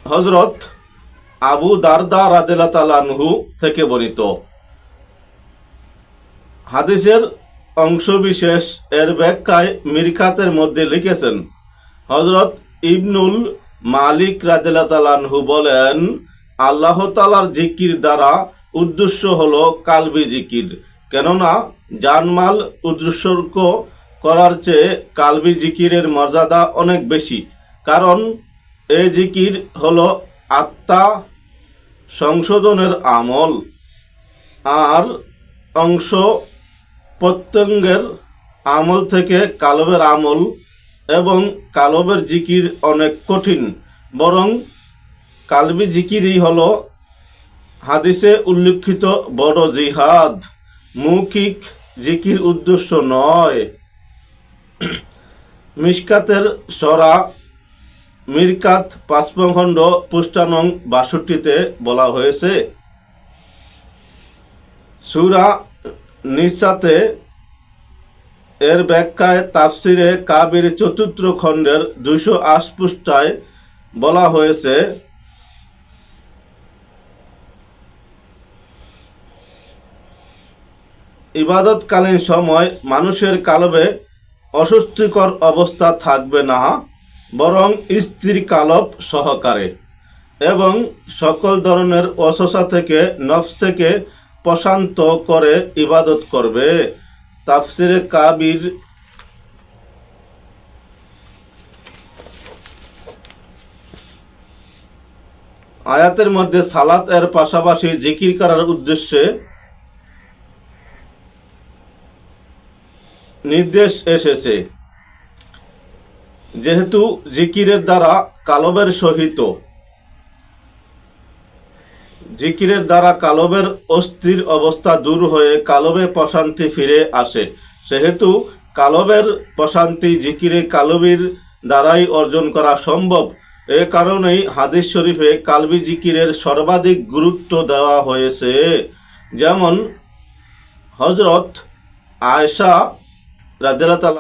হযরত আবু দারদা রাদিয়াল্লাহু তাআলা আনহু থেকে বর্ণিত। হাদিসের অংশবিশেষ এর ব্যাখ্যায় মিরকাতের মধ্যে লিখেছেন, হযরত ইবনুল মালিক রাদিয়াল্লাহু তাআলা আনহু বলেন, আল্লাহ তাআলার জিকির দ্বারা উদ্দেশ্য হলো কালবি জিকির, কেননা জানমাল উৎসর্গ করার চেয়ে কালবি জিকিরের মর্যাদা অনেক বেশি। কারণ এই জিকির হলো আত্মা সংশোধনের আমল, আর অংশ প্রত্যঙ্গের আমল থেকে কালবের আমল এবং কালবের জিকির অনেক কঠিন। বরং কালবি জিকিরই হলো হাদিসে উল্লিখিত বড় জিহাদ, মৌখিক জিকির উদ্দেশ্য নয়। মিশকাতের সরা মিরকাত ৫ম খণ্ড পৃষ্ঠা নং ৬২-তে বলা হয়েছে, সূরা নিসাতে এর ব্যাখ্যায় তাফসিরে কাবির ৪র্থ খণ্ডের ২০৮ পৃষ্ঠায় বলা হয়েছে, ইবাদতকালীন সময় মানুষের কালবে অস্বস্তিকর অবস্থা থাকবে না, বরং স্থির কালব সহকারে, এবং সকল ধরনের অসসা থেকে নফসকে প্রশান্ত করে ইবাদত করবে। তাফসিরে কাবির আয়াতের মধ্যে সালাত এর পাশাপাশি জিকির করার উদ্দেশ্যে নির্দেশ এসেছে, যেহেতু জিকিরের দ্বারা কালবের অস্থির অবস্থা দূর হয়ে কালবে প্রশান্তি ফিরে আসে, সেহেতু কালবের প্রশান্তি জিকিরে কালবির দ্বারাই অর্জন করা সম্ভব। এ কারণেই হাদিস শরীফে কালবি জিকিরের সর্বাধিক গুরুত্ব দেওয়া হয়েছে। যেমন হযরত আয়েশা রাদিয়াল্লাহু তাআলা